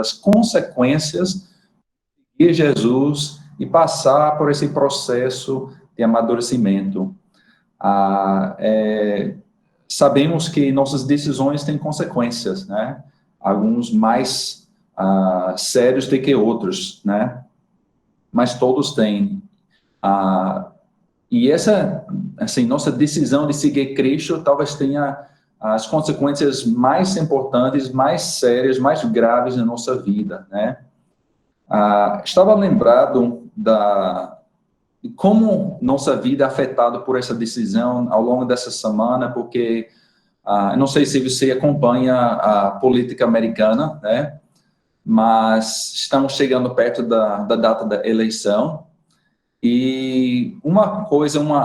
das consequências de Jesus e passar por esse processo de amadurecimento. Sabemos que nossas decisões têm consequências, né? Alguns mais sérios do que outros, né? Mas todos têm. E essa, assim, nossa decisão de seguir Cristo talvez tenha as consequências mais importantes, mais sérias, mais graves na nossa vida, né? Estava lembrado de como nossa vida é afetada por essa decisão ao longo dessa semana, porque eu não sei se você acompanha a política americana, né? Mas estamos chegando perto da data da eleição. E uma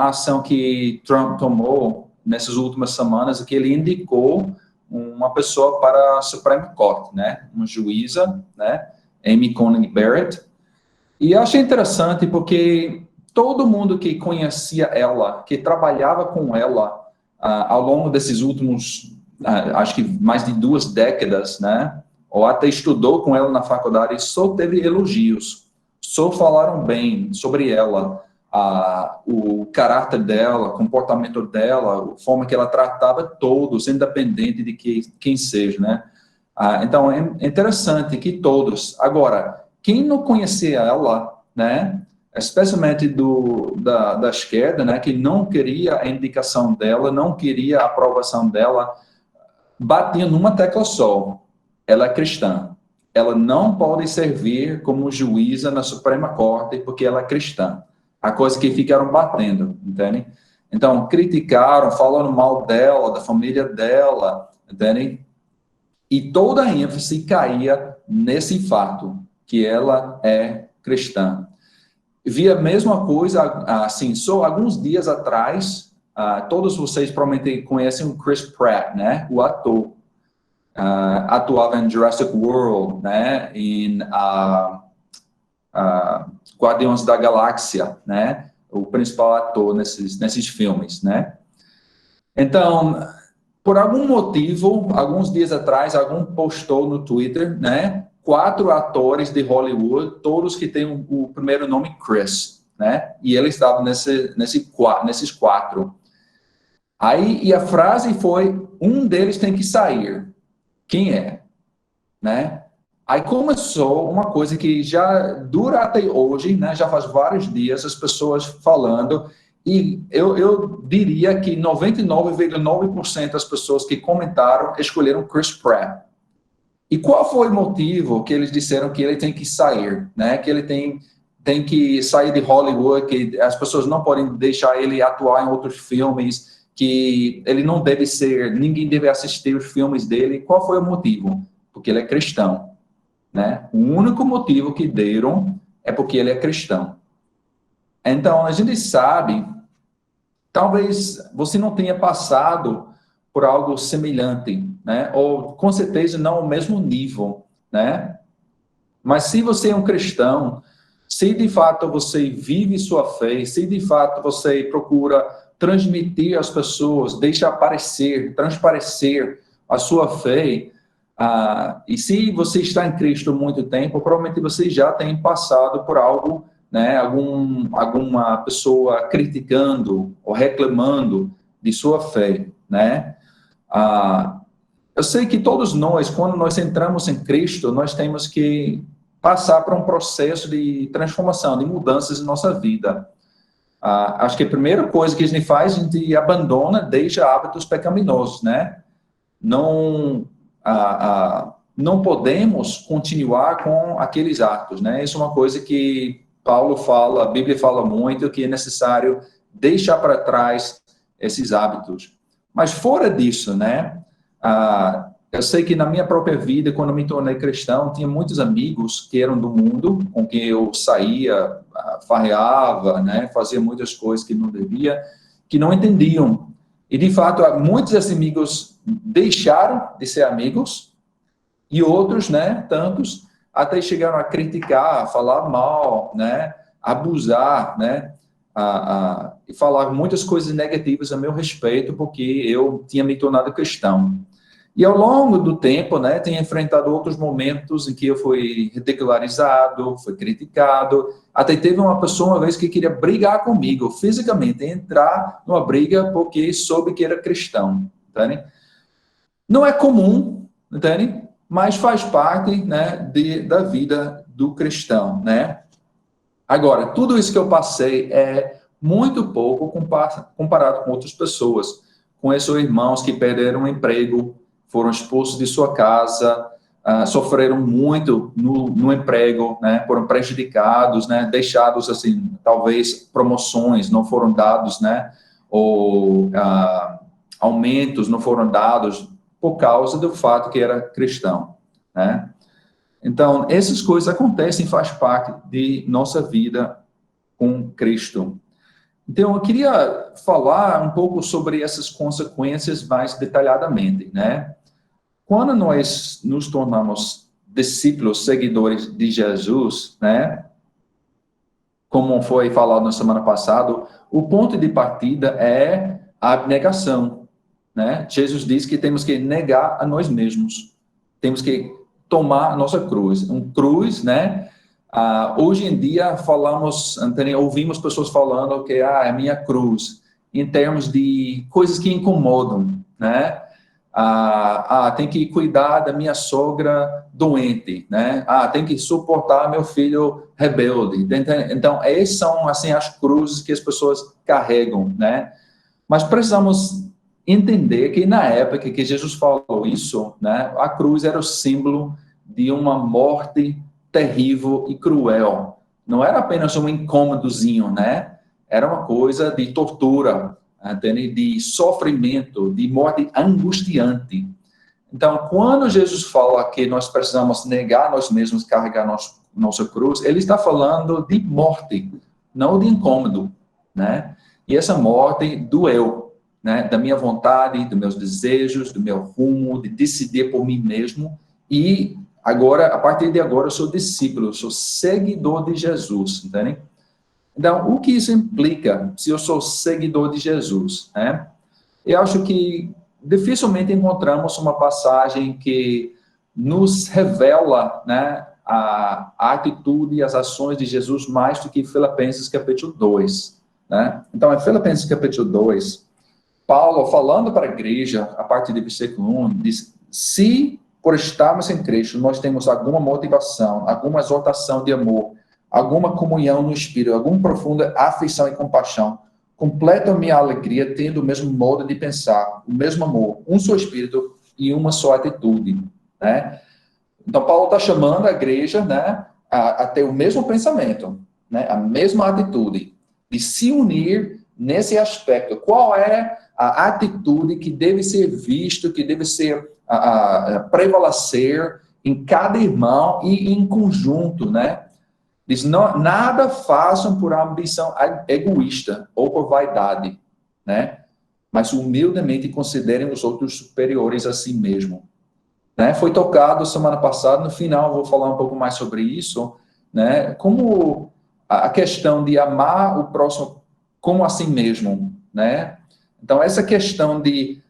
ação que Trump tomou nessas últimas semanas é que ele indicou uma pessoa para a Supreme Court, né? Uma juíza, né? Amy Coney Barrett. E eu achei interessante porque todo mundo que conhecia ela, que trabalhava com ela ao longo desses últimos, acho que mais de 2 décadas, né? Ou até estudou com ela na faculdade, só teve elogios. Só falaram bem sobre ela, o caráter dela, o comportamento dela, a forma que ela tratava todos, independente de quem seja, né? Então, é interessante que todos... Agora, quem não conhecia ela, né, especialmente da esquerda, né, que não queria a indicação dela, não queria a aprovação dela, batia numa tecla só: ela é cristã. Ela não pode servir como juíza na Suprema Corte porque ela é cristã. A coisa que ficaram batendo, entende? Então, criticaram, falando mal dela, da família dela, entende? E toda a ênfase caía nesse fato, que ela é cristã. Vi a mesma coisa, assim, só alguns dias atrás, todos vocês provavelmente conhecem o Chris Pratt, né? O ator. Atuava em Jurassic World, né, em Guardiões da Galáxia, né, o principal ator nesses filmes, né. Então, por algum motivo, alguns dias atrás, algum postou no Twitter, né, 4 atores de Hollywood, todos que têm o primeiro nome Chris, né, e ele estava nesses 4. Aí, e a frase foi: um deles tem que sair. Quem é? Né? Aí começou uma coisa que já dura até hoje, né? Já faz vários dias as pessoas falando, e eu diria que 99,9% das pessoas que comentaram escolheram Chris Pratt. E qual foi o motivo que eles disseram que ele tem que sair, né? Que ele tem que sair de Hollywood, que as pessoas não podem deixar ele atuar em outros filmes, que ele não deve ser, ninguém deve assistir os filmes dele. Qual foi o motivo? Porque ele é cristão, né? O único motivo que deram é porque ele é cristão. Então, a gente sabe, talvez você não tenha passado por algo semelhante, né? Ou, com certeza, não ao mesmo nível, né? Mas se você é um cristão, se de fato você vive sua fé, se de fato você procura transmitir às pessoas, deixa transparecer a sua fé, e se você está em Cristo há muito tempo, provavelmente você já tem passado por algo, né, alguma pessoa criticando ou reclamando de sua fé, né? Eu sei que todos nós, quando nós entramos em Cristo, nós temos que passar por um processo de transformação, de mudanças em nossa vida. Acho que a primeira coisa que a gente faz, a gente abandona, deixa hábitos pecaminosos, né? Não podemos continuar com aqueles atos, né? Isso é uma coisa que Paulo fala, a Bíblia fala muito, que é necessário deixar para trás esses hábitos. Mas fora disso, né? Eu sei que na minha própria vida, quando eu me tornei cristão, tinha muitos amigos que eram do mundo, com quem eu saía, farreava, né? Fazia muitas coisas que não devia, que não entendiam. E, de fato, muitos desses amigos deixaram de ser amigos, e outros, né, tantos, até chegaram a criticar, a falar mal, né, abusar, né, e falar muitas coisas negativas a meu respeito, porque eu tinha me tornado cristão. E ao longo do tempo, né, tenho enfrentado outros momentos em que eu fui ridicularizado, fui criticado. Até teve uma pessoa uma vez que queria brigar comigo, fisicamente, entrar numa briga porque soube que era cristão, entende? Não é comum, entende? Mas faz parte, né, da vida do cristão, né? Agora, tudo isso que eu passei é muito pouco comparado com outras pessoas. Conheço irmãos que perderam o emprego, foram expulsos de sua casa, sofreram muito no emprego, né? Foram prejudicados, né? Deixados, assim, talvez promoções não foram dados, né? Ou aumentos não foram dados por causa do fato que era cristão, né? Então, essas coisas acontecem, faz parte de nossa vida com Cristo. Então, eu queria falar um pouco sobre essas consequências mais detalhadamente, né? Quando nós nos tornamos discípulos, seguidores de Jesus, né? Como foi falado na semana passada, o ponto de partida é a abnegação, né? Jesus diz que temos que negar a nós mesmos. Temos que tomar a nossa cruz. Um cruz, né? Hoje em dia ouvimos pessoas falando que é minha cruz, em termos de coisas que incomodam, né? Tem que cuidar da minha sogra doente, né? Tem que suportar meu filho rebelde. Então, essas são assim as cruzes que as pessoas carregam, né? Mas precisamos entender que na época que Jesus falou isso, né, a cruz era o símbolo de uma morte terrível e cruel. Não era apenas um incômodozinho, né? Era uma coisa de tortura, entende? De sofrimento, de morte angustiante. Então, quando Jesus fala que nós precisamos negar nós mesmos, carregar nossa cruz, ele está falando de morte, não de incômodo, né? E essa morte do eu, né? Da minha vontade, dos meus desejos, do meu rumo, de decidir por mim mesmo. E agora, a partir de agora, eu sou discípulo, eu sou seguidor de Jesus, entende? Então, o que isso implica se eu sou seguidor de Jesus, né? Eu acho que dificilmente encontramos uma passagem que nos revela, né, a atitude e as ações de Jesus mais do que Filipenses capítulo 2, né? Então, em Filipenses capítulo 2, Paulo, falando para a igreja, a partir do versículo 1, diz: se por estarmos em Cristo, nós temos alguma motivação, alguma exortação de amor, alguma comunhão no Espírito, alguma profunda afeição e compaixão, completa a minha alegria tendo o mesmo modo de pensar, o mesmo amor, um só Espírito e uma só atitude, né? Então, Paulo está chamando a igreja, né, a ter o mesmo pensamento, né, a mesma atitude, de se unir nesse aspecto. Qual é a atitude que deve ser visto, que deve ser prevalecer em cada irmão e em conjunto, né? Diz, não, nada façam por ambição egoísta ou por vaidade, né? Mas humildemente considerem os outros superiores a si mesmo. Né? Foi tocado semana passada, no final vou falar um pouco mais sobre isso, né? Como a questão de amar o próximo como a si mesmo, né? Então, essa questão de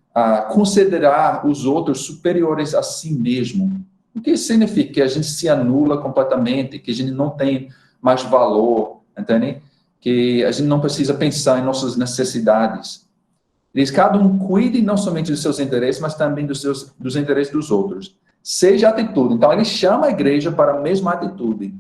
considerar os outros superiores a si mesmo, o que significa? Que a gente se anula completamente, que a gente não tem mais valor, entende? Que a gente não precisa pensar em nossas necessidades. Diz, cada um cuide não somente dos seus interesses, mas também dos interesses dos outros. Seja atitude. Então, ele chama a igreja para a mesma atitude,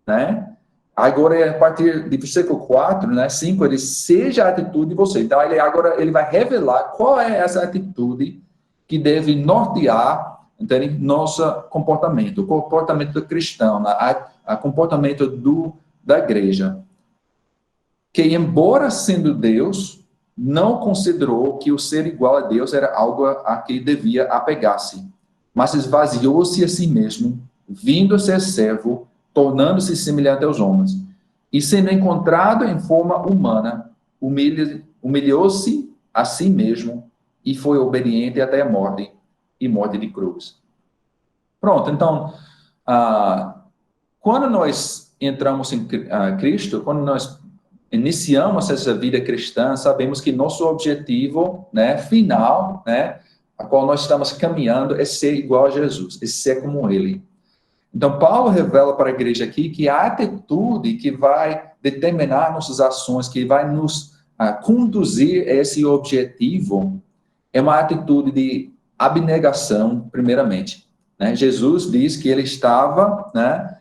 né? Agora, a partir do versículo 4, né, 5, ele seja a atitude de você. Então, agora ele vai revelar qual é essa atitude que deve nortear, entende? Nosso comportamento, o comportamento do cristão, o comportamento da igreja. Que, embora sendo Deus, não considerou que o ser igual a Deus era algo a que devia apegar-se, mas esvaziou-se a si mesmo, vindo a ser servo, tornando-se semelhante aos homens. E sendo encontrado em forma humana, humilhou-se a si mesmo e foi obediente até a morte, e morte de cruz. Pronto, então, quando nós entramos em Cristo, quando nós iniciamos essa vida cristã, sabemos que nosso objetivo, né, final, né, a qual nós estamos caminhando é ser igual a Jesus, é ser como Ele. Então, Paulo revela para a igreja aqui que a atitude que vai determinar nossas ações, que vai nos conduzir a esse objetivo, é uma atitude de abnegação, primeiramente. Né? Jesus diz que ele estava, né,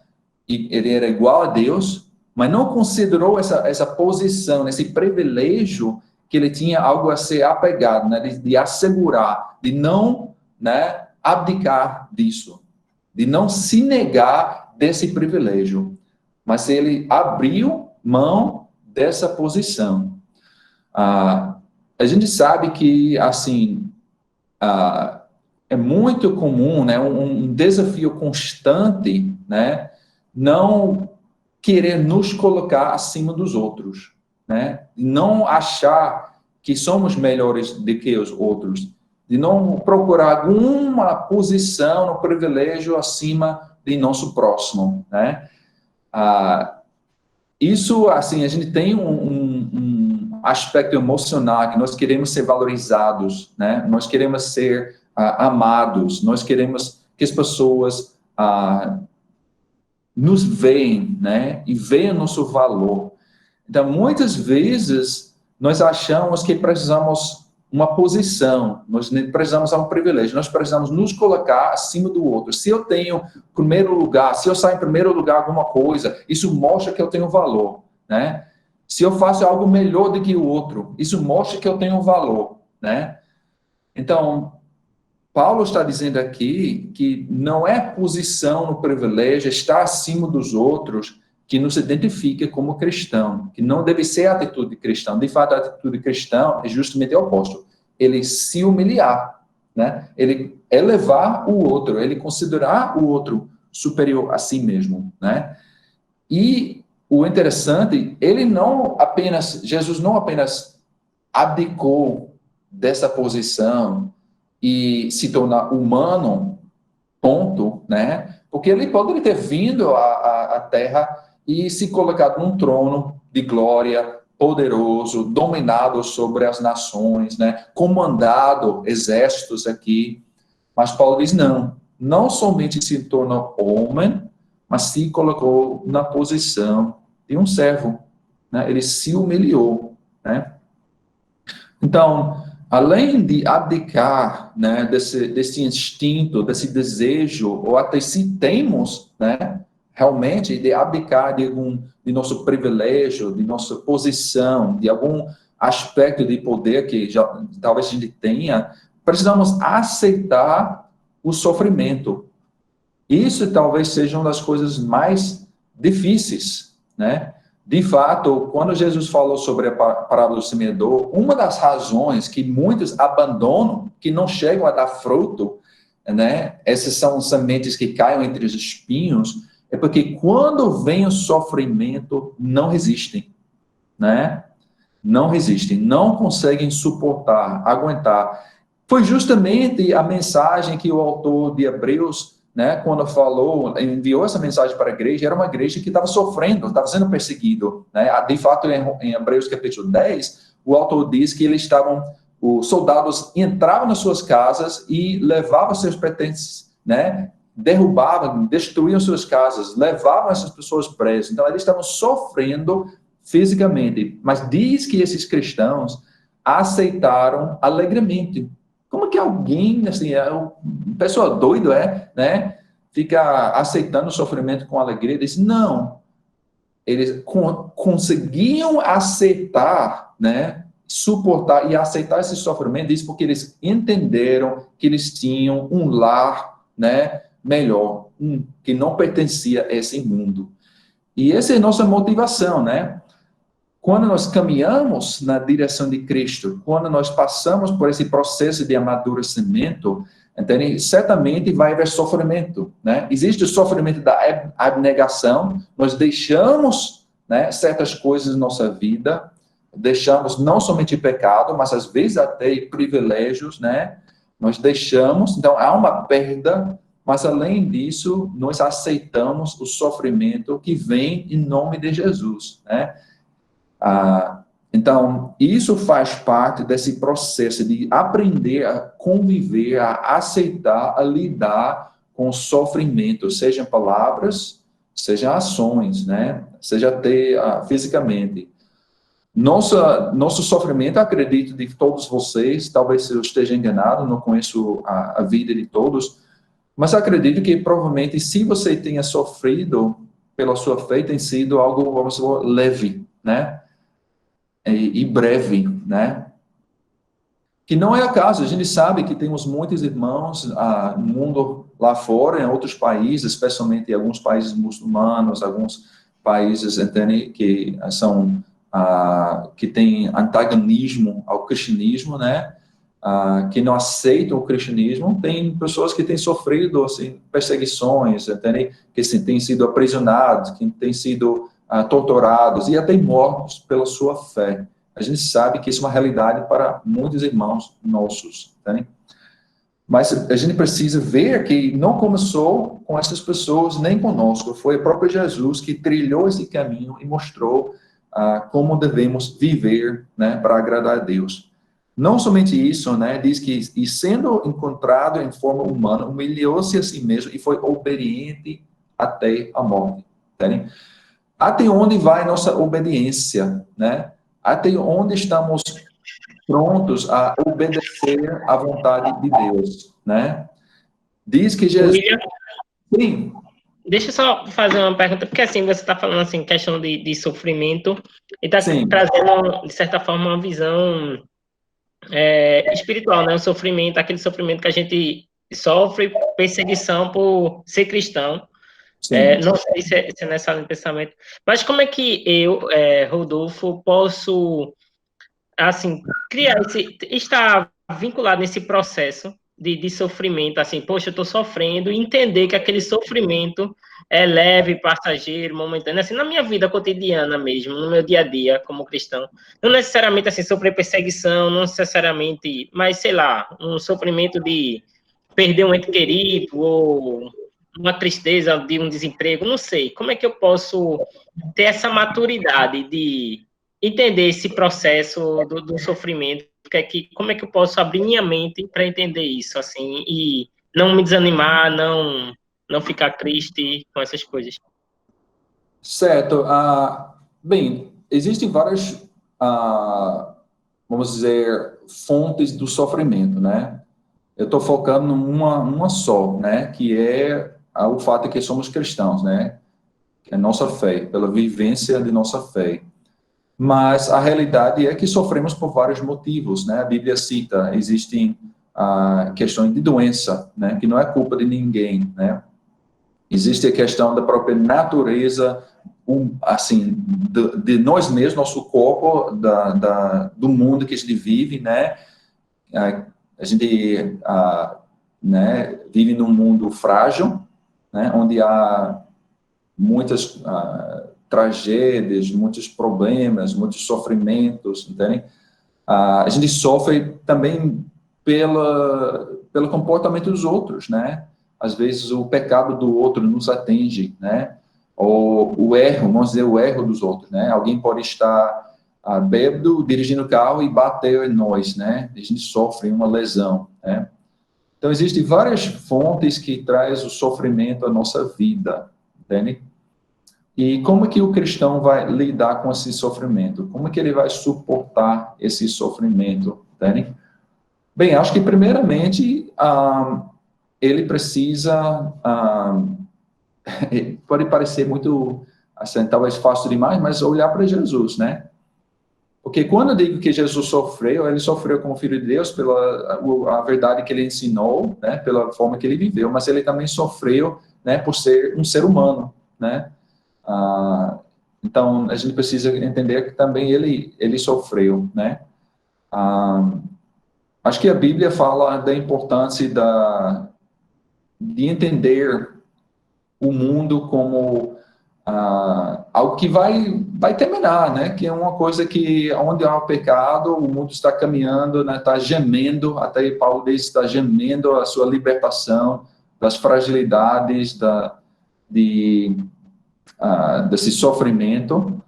e ele era igual a Deus, mas não considerou essa posição, esse privilégio que ele tinha algo a ser apegado, né, de assegurar, de não, né, abdicar disso, de não se negar desse privilégio, mas ele abriu mão dessa posição. A gente sabe que, assim, é muito comum, né, um desafio constante, né, não querer nos colocar acima dos outros, né, não achar que somos melhores do que os outros, de não procurar alguma posição no privilégio acima de nosso próximo, né. Isso, assim, a gente tem um aspecto emocional, que nós queremos ser valorizados, né? Nós queremos ser amados, nós queremos que as pessoas nos veem, né? E vejam nosso valor. Então, muitas vezes, nós achamos que precisamos uma posição, nós precisamos de um privilégio, nós precisamos nos colocar acima do outro. Se eu tenho primeiro lugar, se eu saio em primeiro lugar alguma coisa, isso mostra que eu tenho valor, né? Se eu faço algo melhor do que o outro, isso mostra que eu tenho valor, né? Então, Paulo está dizendo aqui que não é posição no privilégio, estar acima dos outros, que nos identifica como cristão, que não deve ser a atitude cristã. De fato, a atitude cristã é justamente o oposto. Ele se humilhar, né? Ele elevar o outro, ele considerar o outro superior a si mesmo, né? E o interessante, Jesus não apenas abdicou dessa posição e se tornar humano, ponto, né? Porque ele poderia ter vindo à Terra e se colocado num trono de glória, poderoso, dominado sobre as nações, né? Comandado exércitos aqui. Mas Paulo diz não somente se tornou homem, mas se colocou na posição de um servo, né? Ele se humilhou, né? Então, além de abdicar, né, desse instinto, desse desejo, ou até se temos, né, realmente de abdicar de nosso privilégio, de nossa posição, de algum aspecto de poder que talvez a gente tenha, precisamos aceitar o sofrimento. Isso talvez seja uma das coisas mais difíceis, né? De fato, quando Jesus falou sobre a parábola do semeador, uma das razões que muitos abandonam, que não chegam a dar fruto, né? Essas são sementes que caem entre os espinhos, é porque quando vem o sofrimento, não resistem, né? Não resistem, não conseguem suportar, aguentar. Foi justamente a mensagem que o autor de Hebreus, né, quando enviou essa mensagem para a igreja, era uma igreja que estava sofrendo, estava sendo perseguido, né? De fato, em Hebreus capítulo 10, o autor diz que os soldados entravam nas suas casas e levavam seus pertences, né? Derrubavam, destruíam suas casas, levavam essas pessoas presas. Então, eles estavam sofrendo fisicamente, mas diz que esses cristãos aceitaram alegremente. Como que alguém, assim, uma pessoa doida, né, fica aceitando o sofrimento com alegria? Diz, não. Eles conseguiam aceitar, né, suportar e aceitar esse sofrimento, diz porque eles entenderam que eles tinham um lar, né, melhor, que não pertencia a esse mundo. E essa é a nossa motivação, né? Quando nós caminhamos na direção de Cristo, quando nós passamos por esse processo de amadurecimento, então, certamente vai haver sofrimento, né? Existe o sofrimento da abnegação, nós deixamos, né, certas coisas na nossa vida, deixamos não somente pecado, mas às vezes até privilégios, né? Nós deixamos, então há uma perda, mas além disso, nós aceitamos o sofrimento que vem em nome de Jesus, né? Então, isso faz parte desse processo de aprender a conviver, a aceitar, a lidar com o sofrimento, seja palavras, seja ações, né? Seja até fisicamente. Nosso sofrimento, acredito, de todos vocês, talvez eu esteja enganado, não conheço a vida de todos, mas acredito que provavelmente, se você tenha sofrido pela sua fé, tem sido algo, vamos dizer, leve, né? E breve, né? Que não é acaso, a gente sabe que temos muitos irmãos no mundo lá fora, em outros países, especialmente em alguns países muçulmanos, alguns países, entende, que são, que têm antagonismo ao cristianismo, né? Que não aceitam o cristianismo. Tem pessoas que têm sofrido, assim, perseguições, entende? Que assim, têm sido aprisionados, que têm sido torturados e até mortos pela sua fé. A gente sabe que isso é uma realidade para muitos irmãos nossos, entende? Mas a gente precisa ver que não começou com essas pessoas nem conosco. Foi o próprio Jesus que trilhou esse caminho e mostrou como devemos viver, né, para agradar a Deus. Não somente isso, né, diz que, e sendo encontrado em forma humana, humilhou-se a si mesmo e foi obediente até a morte. Entende? Até onde vai nossa obediência, né? Até onde estamos prontos a obedecer à vontade de Deus, né? Diz que Jesus... William, sim, deixa eu só fazer uma pergunta, porque assim, você está falando assim, questão de sofrimento, e está sim, trazendo, de certa forma, uma visão espiritual, né? O sofrimento, aquele sofrimento que a gente sofre, perseguição por ser cristão. sim. Não sei se é nessa linha de pensamento, mas como é que eu, Rodolfo, posso, assim, estar vinculado nesse processo de sofrimento, assim, poxa, eu estou sofrendo, e entender que aquele sofrimento é leve, passageiro, momentâneo, assim, na minha vida cotidiana mesmo, no meu dia a dia como cristão. Não necessariamente, assim, sofrer perseguição, não necessariamente, mas, sei lá, um sofrimento de perder um ente querido, ou uma tristeza de um desemprego, não sei. Como é que eu posso ter essa maturidade de entender esse processo do sofrimento? Como é que eu posso abrir minha mente para entender isso, assim, e não me desanimar, não ficar triste com essas coisas? Certo. Bem, existem várias, vamos dizer, fontes do sofrimento, né? Eu estou focando numa só, né? Que é o fato de que somos cristãos, né? Que é nossa fé, pela vivência de nossa fé. Mas a realidade é que sofremos por vários motivos, né? A Bíblia cita, existem questões de doença, né? Que não é culpa de ninguém, né? Existe a questão da própria natureza, assim, de nós mesmos, nosso corpo, do mundo que a gente vive, né? A gente, né, vive num mundo frágil, né? Onde há muitas tragédias, muitos problemas, muitos sofrimentos, entende? A gente sofre também pelo comportamento dos outros, né? Às vezes o pecado do outro nos atinge, né? Ou o erro, vamos dizer, o erro dos outros, né? Alguém pode estar bêbado, dirigindo o carro e bater em nós, né? A gente sofre uma lesão, né? Então, existem várias fontes que trazem o sofrimento à nossa vida, entende? E como é que o cristão vai lidar com esse sofrimento? Como é que ele vai suportar esse sofrimento? Entende? Bem, acho que primeiramente ele precisa, pode parecer muito, assim, talvez fácil demais, mas olhar para Jesus, né? Porque quando eu digo que Jesus sofreu, ele sofreu como filho de Deus pela a verdade que ele ensinou, né? Pela forma que ele viveu, mas ele também sofreu, né? Por ser um ser humano, né? Então, a gente precisa entender que também ele sofreu, né? Acho que a Bíblia fala da importância de entender o mundo como algo que vai terminar, né? Que é uma coisa que, onde há o pecado, o mundo está caminhando, né? Está gemendo, até Paulo diz, está gemendo a sua libertação das fragilidades, desse sofrimento.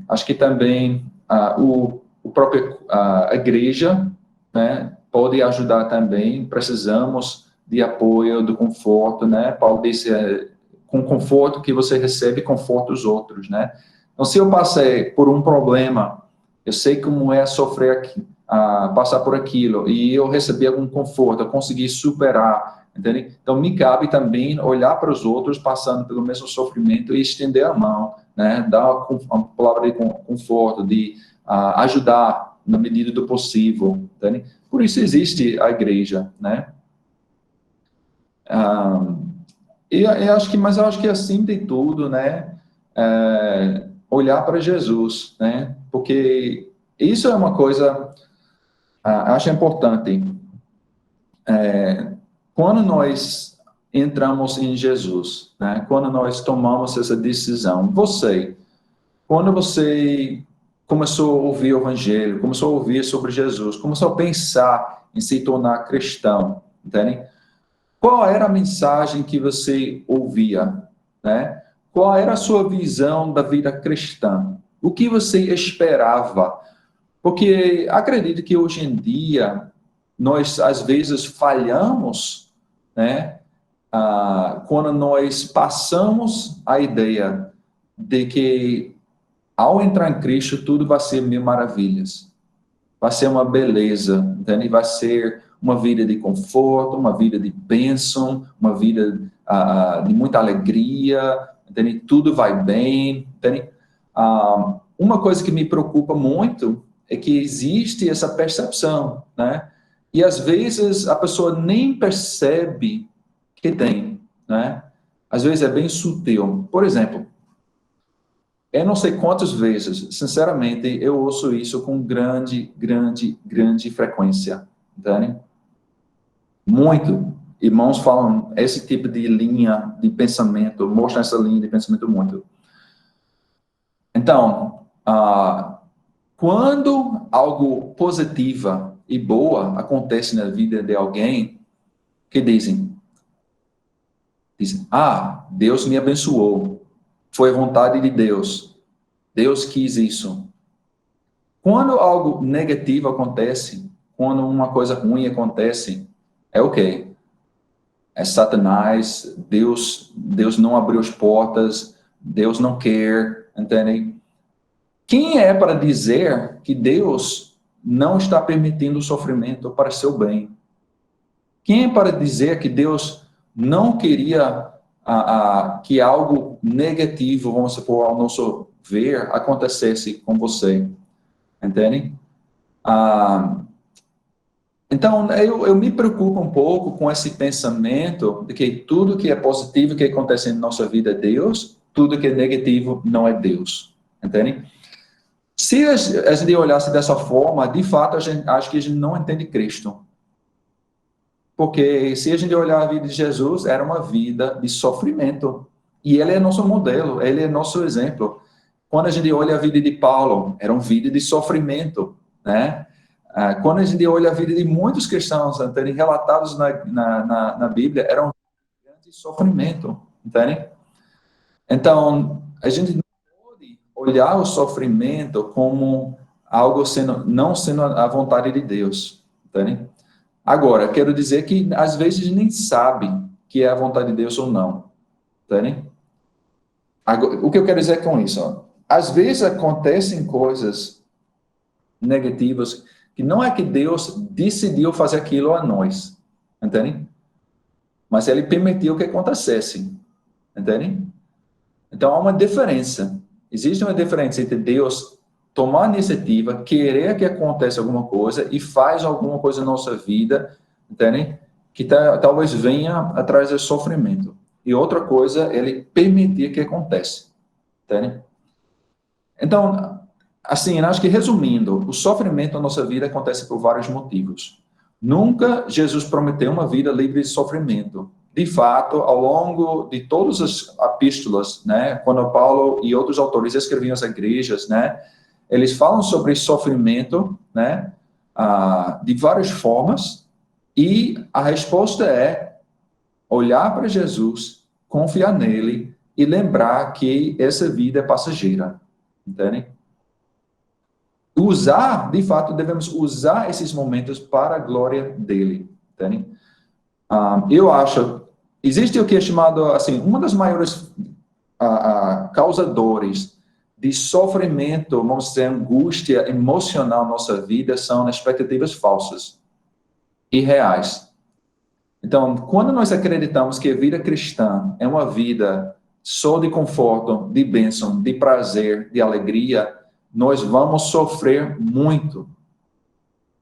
Acho que também o próprio a igreja, né, pode ajudar também. Precisamos de apoio, do conforto, né? Paulo disse, com conforto que você recebe, conforta os outros, né? Então, se eu passei por um problema, eu sei como é sofrer aqui, passar por aquilo, e eu recebi algum conforto, eu consegui superar, entende? Então, me cabe também olhar para os outros passando pelo mesmo sofrimento e estender a mão, né? Dar uma palavra de conforto, de ajudar na medida do possível, entende? Por isso existe a igreja, né? Mas eu acho que acima de tudo, né? Olhar para Jesus, né? Porque isso é uma coisa, acho importante. Quando nós entramos em Jesus, né? Quando nós tomamos essa decisão, quando você começou a ouvir o Evangelho, começou a ouvir sobre Jesus, começou a pensar em se tornar cristão, entende? Qual era a mensagem que você ouvia, né? Qual era a sua visão da vida cristã? O que você esperava? Porque acredito que hoje em dia nós às vezes falhamos, né? Quando nós passamos a ideia de que ao entrar em Cristo tudo vai ser mil maravilhas, vai ser uma beleza, entende? Vai ser uma vida de conforto, uma vida de bênção, uma vida de muita alegria, entende? Tudo vai bem, entende? Uma coisa que me preocupa muito é que existe essa percepção, né? E às vezes a pessoa nem percebe que tem, né? Às vezes é bem sutil. Por exemplo, eu não sei quantas vezes, sinceramente, eu ouço isso com grande frequência, entende? Muito. Irmãos falam esse tipo de linha de pensamento, mostram essa linha de pensamento muito. Então, quando algo positiva e boa acontece na vida de alguém, que dizem, Deus me abençoou, foi a vontade de Deus, Deus quis isso. Quando algo negativo acontece, quando uma coisa ruim acontece, é o quê? É Satanás, Deus não abriu as portas, Deus não quer, entende? Quem é para dizer que Deus não está permitindo o sofrimento para seu bem? Quem é para dizer que Deus não queria que algo negativo, vamos supor, ao nosso ver, acontecesse com você? Entende? Então, eu me preocupo um pouco com esse pensamento de que tudo que é positivo que acontece na nossa vida é Deus, tudo que é negativo não é Deus. Entende? Se a gente olhasse dessa forma, de fato, acho que a gente não entende Cristo. Porque se a gente olhar a vida de Jesus, era uma vida de sofrimento. E ele é nosso modelo, ele é nosso exemplo. Quando a gente olha a vida de Paulo, era uma vida de sofrimento, né? Quando a gente olha a vida de muitos cristãos, terem relatados na Bíblia, era um grande sofrimento, entende? Então, a gente não pode olhar o sofrimento como algo não sendo a vontade de Deus, entende? Agora, quero dizer que às vezes a gente nem sabe que é a vontade de Deus ou não, entende? Agora, o que eu quero dizer com isso? Às vezes acontecem coisas negativas que não é que Deus decidiu fazer aquilo a nós, entende? Mas ele permitiu que acontecesse, entende? Então há uma diferença. Existe uma diferença entre Deus tomar a iniciativa, querer que aconteça alguma coisa e faz alguma coisa na nossa vida, entende? Que talvez venha atrás do sofrimento. E outra coisa, ele permitir que aconteça, entende? Então, assim, acho que resumindo, o sofrimento na nossa vida acontece por vários motivos. Nunca Jesus prometeu uma vida livre de sofrimento. De fato, ao longo de todas as epístolas, né, quando Paulo e outros autores escreviam às igrejas, né, eles falam sobre sofrimento, né, de várias formas, e a resposta é olhar para Jesus, confiar nele e lembrar que essa vida é passageira, entende? usar, de fato, devemos usar esses momentos para a glória dele, entende? Eu acho, existe o que é chamado, assim, uma das maiores causadores de sofrimento, vamos dizer, angústia emocional na nossa vida são as expectativas falsas, irreais. Então, quando nós acreditamos que a vida cristã é uma vida só de conforto, de bênção, de prazer, de alegria, nós vamos sofrer muito.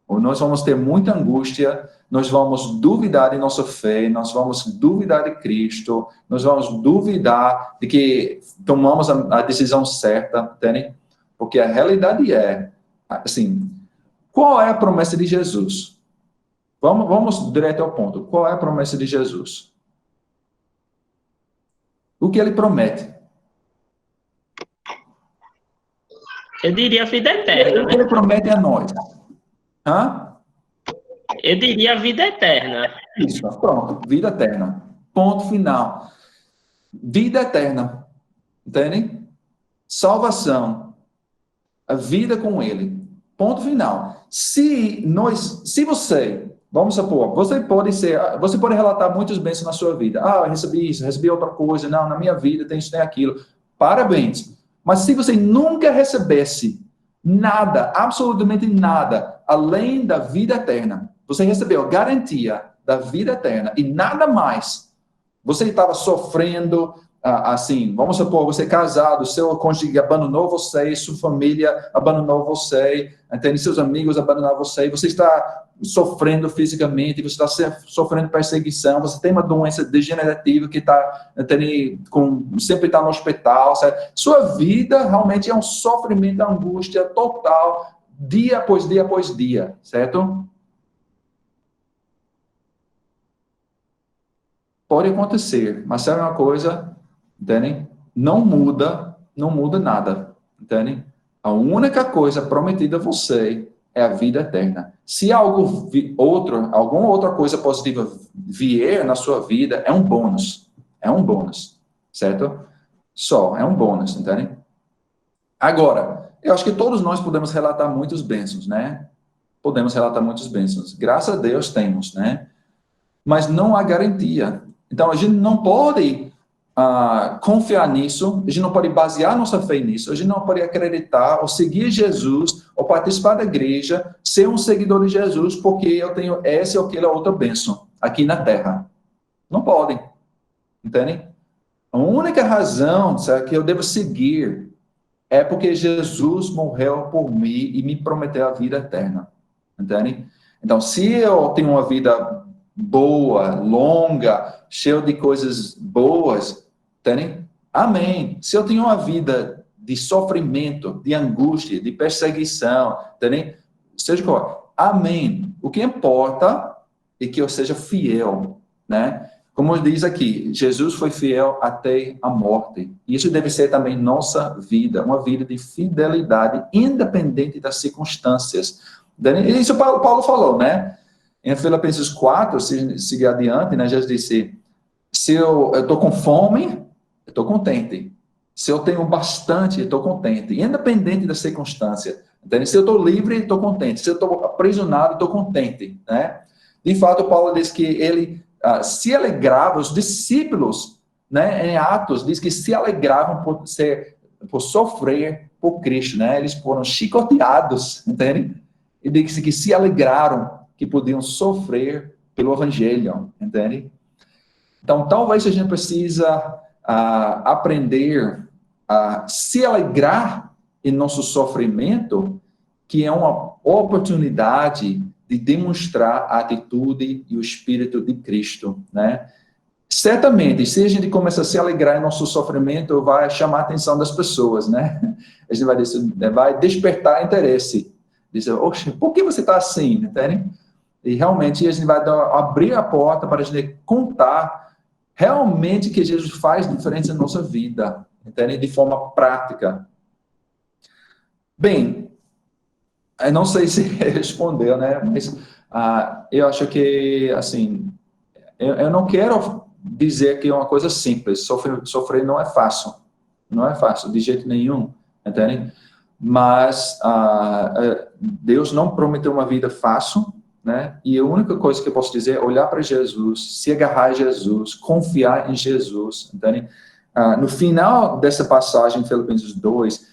Ou nós vamos ter muita angústia, nós vamos duvidar de nossa fé, nós vamos duvidar de Cristo, nós vamos duvidar de que tomamos a decisão certa, entende? Porque a realidade é, assim, qual é a promessa de Jesus? Vamos direto ao ponto. Qual é a promessa de Jesus? O que ele promete? Eu diria a vida eterna, O que ele promete a nós? Eu diria a vida eterna. Isso, pronto. Vida eterna. Ponto final. Vida eterna. Entendem? Salvação. A vida com ele. Ponto final. Se você, vamos supor, você pode relatar muitos bens na sua vida. Eu recebi isso, recebi outra coisa. Não, na minha vida tem isso, tem aquilo. Parabéns. Mas se você nunca recebesse nada, absolutamente nada, além da vida eterna, você recebeu a garantia da vida eterna e nada mais, você estava sofrendo, assim, vamos supor, você é casado, seu cônjuge abandonou você, sua família abandonou você, entende? Seus amigos abandonaram você, você está sofrendo fisicamente, você está sofrendo perseguição, você tem uma doença degenerativa que está, sempre está no hospital, certo? Sua vida realmente é um sofrimento, angústia total, dia após dia após dia, certo? Pode acontecer, mas sabe uma coisa, entendem? Não muda nada, entendem? A única coisa prometida a você é a vida eterna. Se alguma outra coisa positiva vier na sua vida, é um bônus, certo? É um bônus, entendem? Agora, eu acho que todos nós podemos relatar muitos bênçãos, né? Podemos relatar muitos bênçãos. Graças a Deus temos, né? Mas não há garantia. Então, a gente não pode confiar nisso, a gente não pode basear nossa fé nisso, a gente não pode acreditar ou seguir Jesus, ou participar da igreja, ser um seguidor de Jesus, porque eu tenho essa ou aquela outra bênção aqui na terra. Não podem. Entendem? A única razão, certo, que eu devo seguir é porque Jesus morreu por mim e me prometeu a vida eterna. Entendem? Então, se eu tenho uma vida boa, longa, cheia de coisas boas, entendem? Amém. Se eu tenho uma vida de sofrimento, de angústia, de perseguição, entendem? Seja qual, amém. O que importa é que eu seja fiel, né? Como diz aqui, Jesus foi fiel até a morte. Isso deve ser também nossa vida, uma vida de fidelidade, independente das circunstâncias. Isso Paulo falou, né? Em Filipenses 4, se seguir adiante, né, Jesus disse, se eu estou com fome, eu estou contente. Se eu tenho bastante, eu estou contente. Independente da circunstância. Entende? Se eu estou livre, estou contente. Se eu estou aprisionado, estou contente. Né? De fato, Paulo diz que ele se alegrava, os discípulos, né, em Atos, diz que se alegravam por sofrer por Cristo. Né? Eles foram chicoteados, entende? E diz que se alegraram que podiam sofrer pelo Evangelho, entende? Então, talvez a gente precisa aprender a se alegrar em nosso sofrimento, que é uma oportunidade de demonstrar a atitude e o Espírito de Cristo, né? Certamente, se a gente começa a se alegrar em nosso sofrimento, vai chamar a atenção das pessoas, né? A gente vai despertar interesse. Dizer, oxe, por que você está assim, entende? E realmente a gente vai abrir a porta para a gente contar realmente que Jesus faz diferença na nossa vida, entende? De forma prática. Bem, eu não sei se respondeu, né? Mas eu acho que, assim, eu não quero dizer que é uma coisa simples. Sofrer não é fácil. Não é fácil, de jeito nenhum, entende? mas Deus não prometeu uma vida fácil, né? E a única coisa que eu posso dizer é olhar para Jesus, se agarrar a Jesus, confiar em Jesus, entende? No final dessa passagem, em Filipenses 2,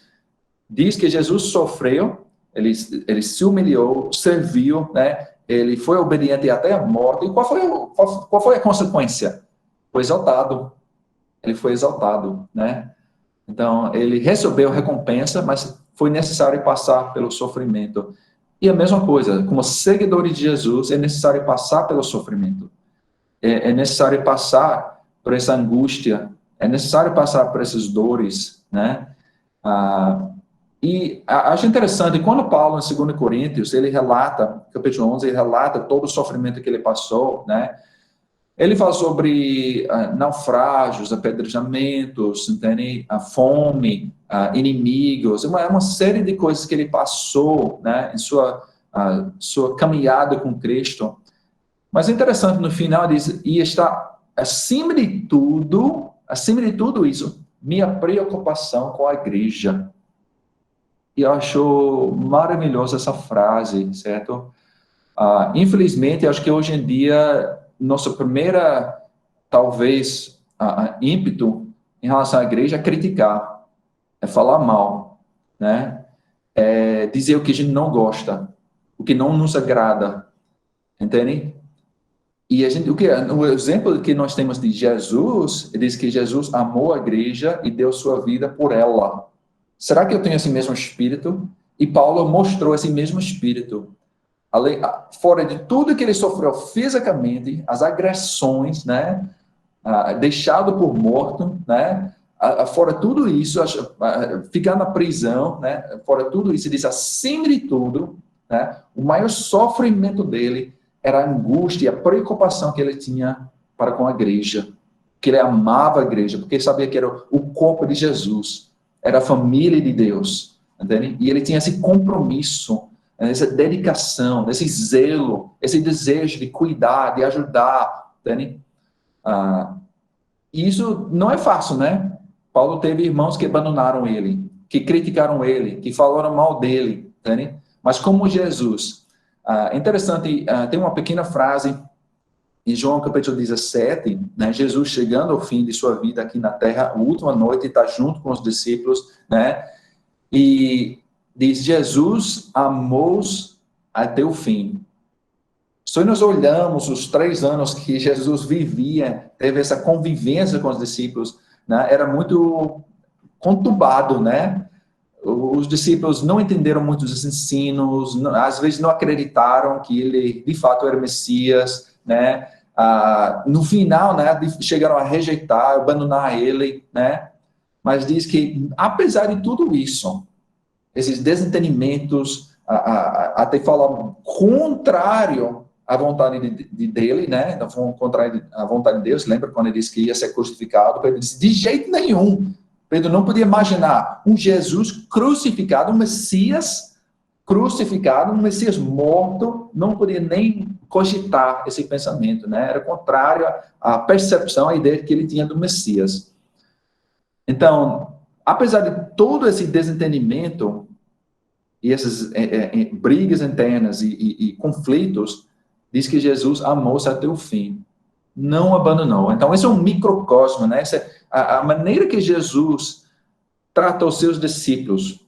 diz que Jesus sofreu, ele se humilhou, serviu, né? Ele foi obediente até a morte. E qual foi a consequência? Foi exaltado. Ele foi exaltado, né? Então, ele recebeu recompensa, mas foi necessário passar pelo sofrimento. E a mesma coisa, como seguidores de Jesus, é necessário passar pelo sofrimento. É necessário passar por essa angústia, é necessário passar por essas dores, né? E acho interessante, quando Paulo, em 2 Coríntios, ele relata, capítulo 11, ele relata todo o sofrimento que ele passou, né? Ele fala sobre naufrágios, apedrejamentos, entende? A fome, inimigos, uma série de coisas que ele passou, né, em sua caminhada com Cristo. Mas é interessante, no final diz, e está acima de tudo isso, minha preocupação com a igreja. E eu acho maravilhosa essa frase, certo? Infelizmente, acho que hoje em dia, nossa primeira, talvez, ímpeto em relação à igreja é criticar, é falar mal, né? É dizer o que a gente não gosta, o que não nos agrada, entende? E o exemplo que nós temos de Jesus, diz que Jesus amou a igreja e deu sua vida por ela. Será que eu tenho esse mesmo espírito? E Paulo mostrou esse mesmo espírito. Fora de tudo que ele sofreu fisicamente, as agressões, né, deixado por morto, né, fora tudo isso, ficar na prisão, né, fora tudo isso, ele diz, acima de tudo, né, o maior sofrimento dele era a angústia, a preocupação que ele tinha para com a igreja, que ele amava a igreja, porque ele sabia que era o corpo de Jesus, era a família de Deus, entende? E ele tinha esse compromisso, essa dedicação, esse zelo, esse desejo de cuidar, de ajudar, entende? E isso não é fácil, né? Paulo teve irmãos que abandonaram ele, que criticaram ele, que falaram mal dele, entende? Mas como Jesus, interessante, tem uma pequena frase em João capítulo 17, né? Jesus chegando ao fim de sua vida aqui na terra, a última noite, está junto com os discípulos, né? E diz, Jesus amou-os até o fim. Se nós olhamos os 3 anos que Jesus vivia, teve essa convivência com os discípulos, né, era muito conturbado, né? Os discípulos não entenderam muito os ensinos, às vezes não acreditaram que ele, de fato, era Messias, né? No final, né, chegaram a rejeitar, abandonar ele, né? Mas diz que, apesar de tudo isso, esses desentendimentos, até falar contrário à vontade dele, né? Contrário à vontade de Deus. Lembra quando ele disse que ia ser crucificado? Pedro disse, de jeito nenhum. Pedro não podia imaginar um Jesus crucificado, um Messias crucificado, um Messias morto, não podia nem cogitar esse pensamento, né? Era contrário à percepção, à ideia que ele tinha do Messias. Então, apesar de todo esse desentendimento e essas brigas internas e conflitos, diz que Jesus amou-se até o fim, não abandonou. Então, esse é um microcosmo, né? Essa, a maneira que Jesus trata os seus discípulos,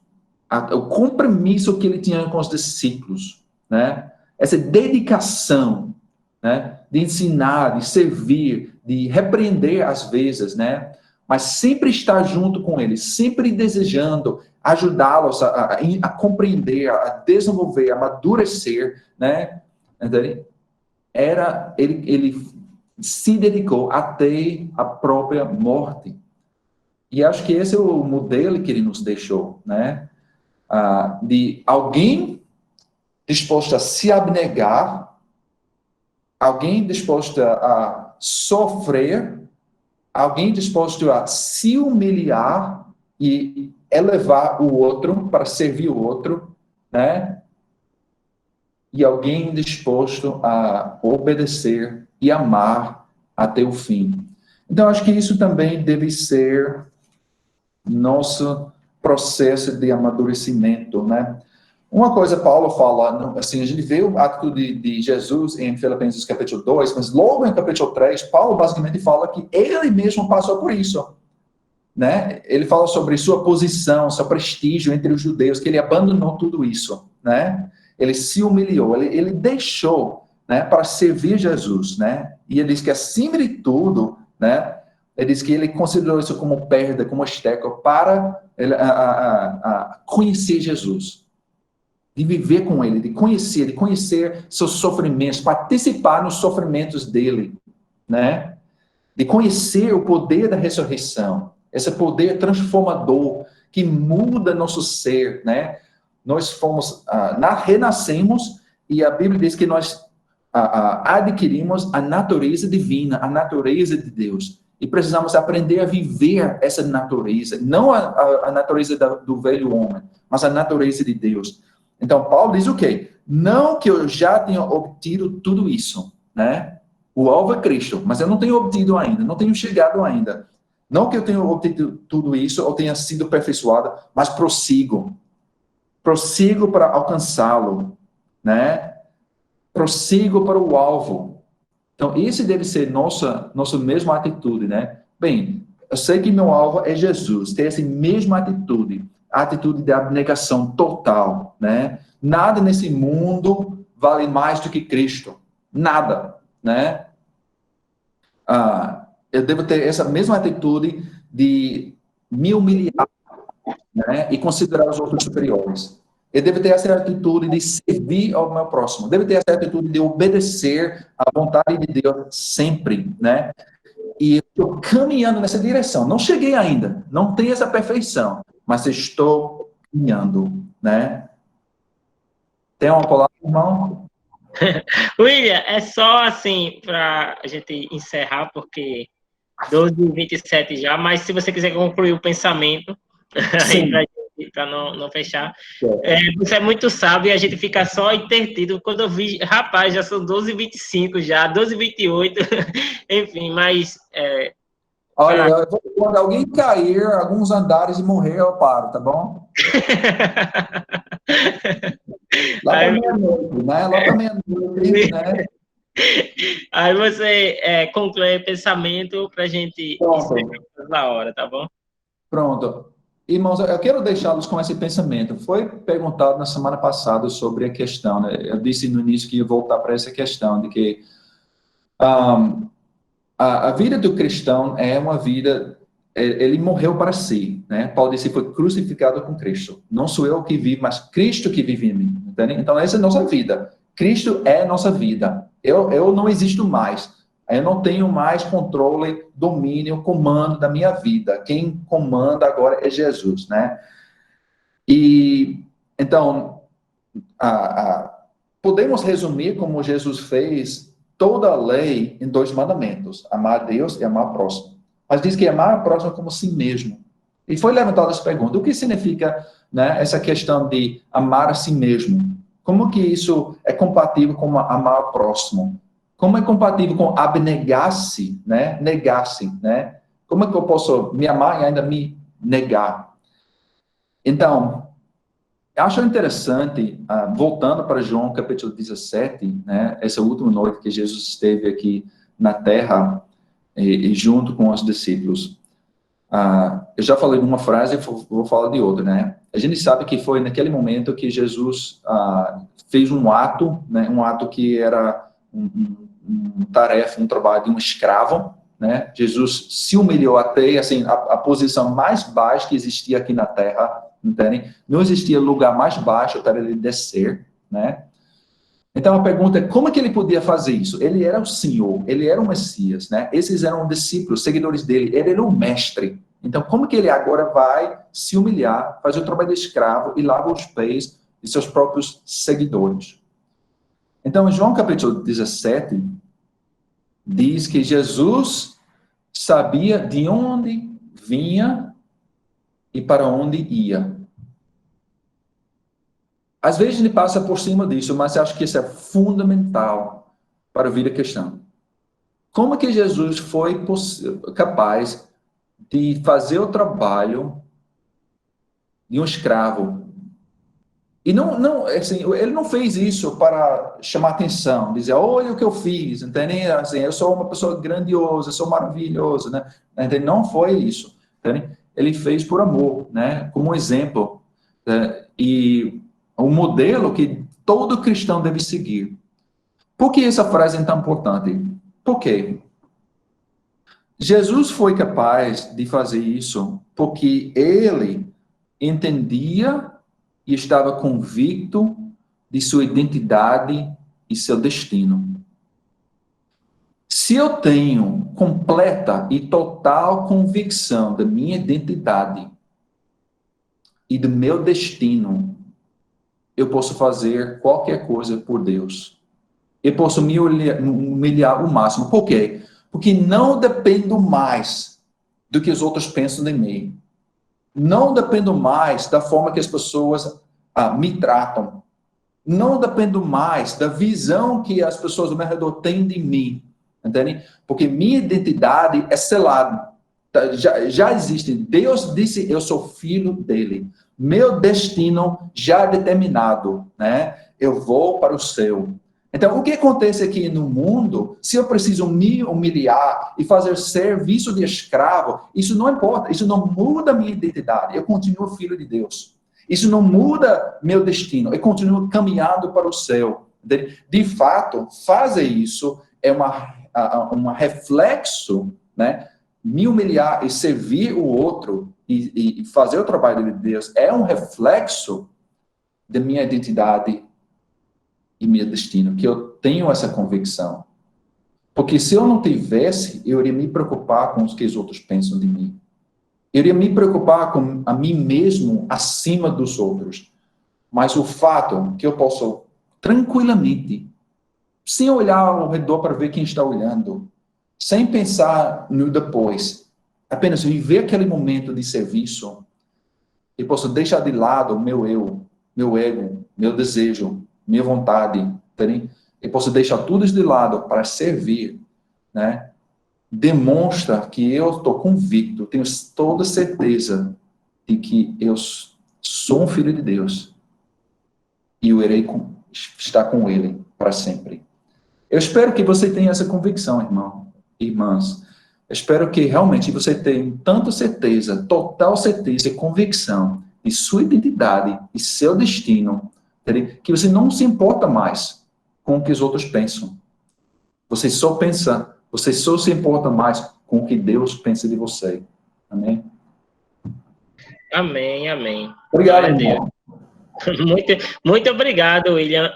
o compromisso que ele tinha com os discípulos, né? Essa dedicação, né? De ensinar, de servir, de repreender às vezes, né? Mas sempre estar junto com eles, sempre desejando ajudá-los a compreender, a desenvolver, a amadurecer, né? Ele se dedicou até a própria morte. E acho que esse é o modelo que ele nos deixou, né? De alguém disposto a se abnegar, alguém disposto a sofrer, alguém disposto a se humilhar e elevar o outro para servir o outro, né? E alguém disposto a obedecer e amar até o fim. Então, acho que isso também deve ser nosso processo de amadurecimento, né? Uma coisa Paulo fala, assim, a gente vê a atitude de Jesus em Filipenses capítulo 2, mas logo em capítulo 3, Paulo basicamente fala que ele mesmo passou por isso, né? Ele fala sobre sua posição, seu prestígio entre os judeus, que ele abandonou tudo isso, né? Ele se humilhou, ele deixou, né, para servir Jesus, né? E ele diz que acima de tudo, né, ele diz que ele considerou isso como perda, como esteco, para conhecer Jesus, de viver com ele, de conhecer seus sofrimentos, participar nos sofrimentos dele, né? De conhecer o poder da ressurreição, esse poder transformador que muda nosso ser, né? Nós fomos, renascemos e a Bíblia diz que nós adquirimos a natureza divina, a natureza de Deus. E precisamos aprender a viver essa natureza, não a natureza do velho homem, mas a natureza de Deus. Então, Paulo diz o quê? Não que eu já tenha obtido tudo isso, né? O alvo é Cristo, mas eu não tenho obtido ainda, não tenho chegado ainda. Não que eu tenha obtido tudo isso ou tenha sido aperfeiçoado, mas prossigo. Prossigo para alcançá-lo, né? Prossigo para o alvo. Então, esse deve ser nossa mesma atitude, né? Bem, eu sei que meu alvo é Jesus, ter essa mesma atitude, a atitude de abnegação total, né? Nada nesse mundo vale mais do que Cristo. Nada, né? Eu devo ter essa mesma atitude de me humilhar, né, e considerar os outros superiores. Eu devo ter essa atitude de servir ao meu próximo. Devo ter essa atitude de obedecer à vontade de Deus sempre, né? E estou caminhando nessa direção. Não cheguei ainda, não tenho essa perfeição, mas estou caminhando, né? Tem uma palavra, irmão? William, é só assim para a gente encerrar, porque 12h27 já, mas se você quiser concluir o pensamento, aí para não fechar. Você é muito sábio e a gente fica só entretido. Quando eu vi, rapaz, já são 12h25 já, 12h28, enfim, mas... Olha, quando alguém cair alguns andares e morrer, eu paro, tá bom? Lá para meia-noite, né? Lá para meia-noite, né? Aí você conclui o pensamento para a gente encerrar na hora, tá bom? Pronto. Irmãos, eu quero deixá-los com esse pensamento. Foi perguntado na semana passada sobre a questão, né? Eu disse no início que ia voltar para essa questão, de que a vida do cristão é uma vida, ele morreu para si, né? Paulo disse, foi crucificado com Cristo. Não sou eu que vivo, mas Cristo que vive em mim. Entende? Então, essa é a nossa vida. Cristo é a nossa vida. Eu não existo mais. Eu não tenho mais controle, domínio, comando da minha vida. Quem comanda agora é Jesus, né? E, então, podemos resumir como Jesus fez toda a lei em 2 mandamentos: amar a Deus e amar o próximo. Mas diz que amar o próximo como si mesmo. E foi levantada essa pergunta: o que significa, né, essa questão de amar a si mesmo? Como que isso é compatível com amar o próximo? Como é compatível com abnegar-se, né? Negar-se, né? Como é que eu posso me amar e ainda me negar? Então, acho interessante, voltando para João capítulo 17, né, essa última noite que Jesus esteve aqui na terra, e junto com os discípulos. Eu já falei de uma frase, vou falar de outra, né? A gente sabe que foi naquele momento que Jesus fez um ato, né, um ato que era um tarefa, um trabalho de um escravo, né? Jesus se humilhou até, assim, a posição mais baixa que existia aqui na terra, entendem? Não existia lugar mais baixo para ele descer, né? Então a pergunta é, como é que ele podia fazer isso? Ele era o Senhor, ele era o Messias, né? Esses eram discípulos, seguidores dele, ele era o mestre. Então como que ele agora vai se humilhar, fazer o trabalho de escravo e lava os pés de seus próprios seguidores? Então, em João capítulo 17, diz que Jesus sabia de onde vinha e para onde ia. Às vezes a gente passa por cima disso, mas eu acho que isso é fundamental para a vida cristã. Como que Jesus foi capaz de fazer o trabalho de um escravo. E assim, ele não fez isso para chamar atenção, dizer, olha o que eu fiz, entende? Assim, eu sou uma pessoa grandiosa, eu sou maravilhoso, né? Entende? Não foi isso, entende? Ele fez por amor, né? Como um exemplo, né? E um modelo que todo cristão deve seguir. Por que essa frase é tão importante? Por quê? Jesus foi capaz de fazer isso porque ele entendia e estava convicto de sua identidade e seu destino. Se eu tenho completa e total convicção da minha identidade e do meu destino, eu posso fazer qualquer coisa por Deus. Eu posso me humilhar o máximo. Por quê? Porque não dependo mais do que os outros pensam de mim. Não dependo mais da forma que as pessoas me tratam. Não dependo mais da visão que as pessoas ao meu redor têm de mim. Entende? Porque minha identidade é selada. Já existe. Deus disse, eu sou filho dele. Meu destino já é determinado. Né? Eu vou para o céu. Então, o que acontece aqui no mundo, se eu preciso me humilhar e fazer serviço de escravo, isso não importa, isso não muda a minha identidade. Eu continuo filho de Deus. Isso não muda meu destino. Eu continuo caminhando para o céu. De fato, fazer isso é um reflexo, né? Me humilhar e servir o outro e fazer o trabalho de Deus é um reflexo da minha identidade e meu destino, que eu tenho essa convicção. Porque se eu não tivesse, eu iria me preocupar com o que os outros pensam de mim. Eu iria me preocupar com a mim mesmo acima dos outros. Mas o fato que eu posso tranquilamente, sem olhar ao redor para ver quem está olhando, sem pensar no depois, apenas viver aquele momento de serviço, eu posso deixar de lado o meu eu, meu ego, meu desejo, minha vontade, entende? Eu posso deixar tudo de lado para servir, né? Demonstra que eu estou convicto, tenho toda certeza de que eu sou um filho de Deus e eu irei estar com ele para sempre. Eu espero que você tenha essa convicção, irmão, irmãs. Eu espero que realmente você tenha tanta certeza, total certeza e convicção de sua identidade e seu destino, que você não se importa mais com o que os outros pensam. Você só se importa mais com o que Deus pensa de você. Amém? Amém, amém. Obrigado, Glória a Deus. irmão. Muito, muito obrigado, William,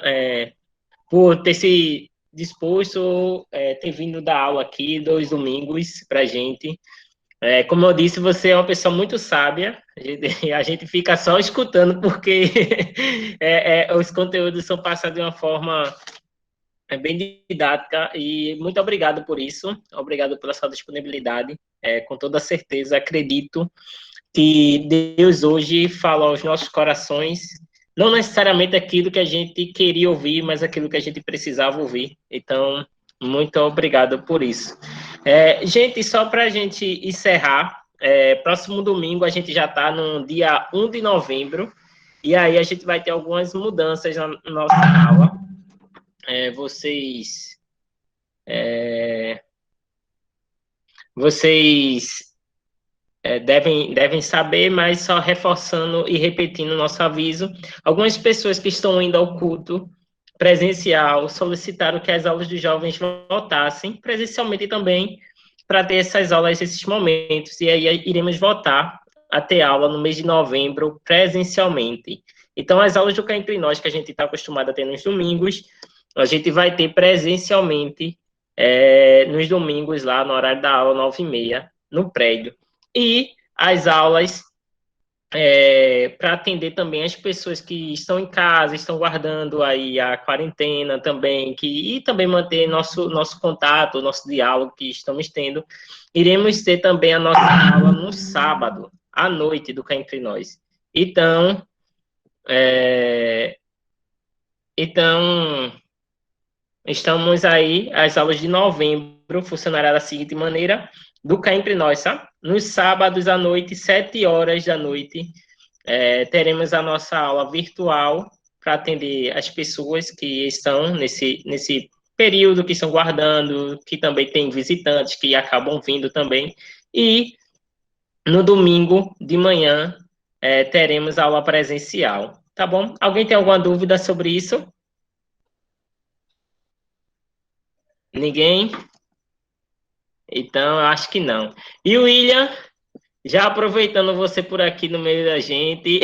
por ter se disposto, ter vindo dar aula aqui 2 domingos para a gente. Como eu disse, você é uma pessoa muito sábia, a gente fica só escutando, porque os conteúdos são passados de uma forma bem didática, e muito obrigado por isso, obrigado pela sua disponibilidade. Com toda certeza, acredito que Deus hoje fala aos nossos corações, não necessariamente aquilo que a gente queria ouvir, mas aquilo que a gente precisava ouvir. Então, muito obrigado por isso. Gente, só para a gente encerrar, próximo domingo a gente já está no dia 1 de novembro, e aí a gente vai ter algumas mudanças na nossa aula. Vocês devem saber, mas só reforçando e repetindo o nosso aviso. Algumas pessoas que estão indo ao culto presencial solicitaram que as aulas dos jovens voltassem presencialmente também, para ter essas aulas, esses momentos, e aí iremos voltar a ter aula no mês de novembro presencialmente. Então, as aulas do Cá Entre Nós, que a gente está acostumado a ter nos domingos, a gente vai ter presencialmente nos domingos, lá no horário da aula, 9h30, no prédio. E as aulas para atender também as pessoas que estão em casa, estão guardando aí a quarentena também, e também manter nosso contato, nosso diálogo que estamos tendo. Iremos ter também a nossa aula no sábado, à noite, do Cá Entre Nós. Então, estamos aí, as aulas de novembro funcionará da seguinte maneira: do Cá Entre Nós, tá? Nos sábados à noite, 7 horas da noite, teremos a nossa aula virtual para atender as pessoas que estão nesse período, que estão guardando, que também tem visitantes que acabam vindo também. E no domingo de manhã teremos aula presencial. Tá bom? Alguém tem alguma dúvida sobre isso? Ninguém? Então, eu acho que não. E o William, já aproveitando você por aqui no meio da gente,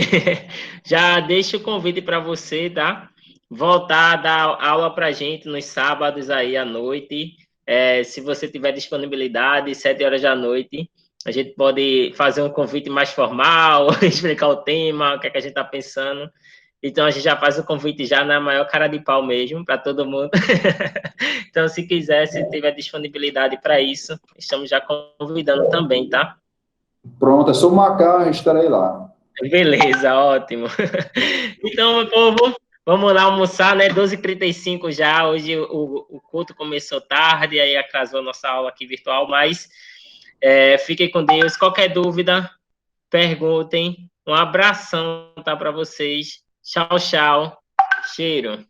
já deixo o convite para você, tá? Voltar a dar aula para a gente nos sábados aí à noite. Se você tiver disponibilidade, 7 horas da noite, a gente pode fazer um convite mais formal, explicar o tema, o que é que a gente está pensando. Então, a gente já faz o convite já na maior cara de pau mesmo, para todo mundo. Então, se quiser, se tiver disponibilidade para isso, estamos já convidando também, tá? Pronto, é só marcar, estarei lá. Beleza, ótimo. Então, meu povo, vamos lá almoçar, né? 12h35 já. Hoje o culto começou tarde, aí atrasou a nossa aula aqui virtual, mas fiquem com Deus. Qualquer dúvida, perguntem. Um abração, tá, para vocês. Tchau, tchau. Cheiro.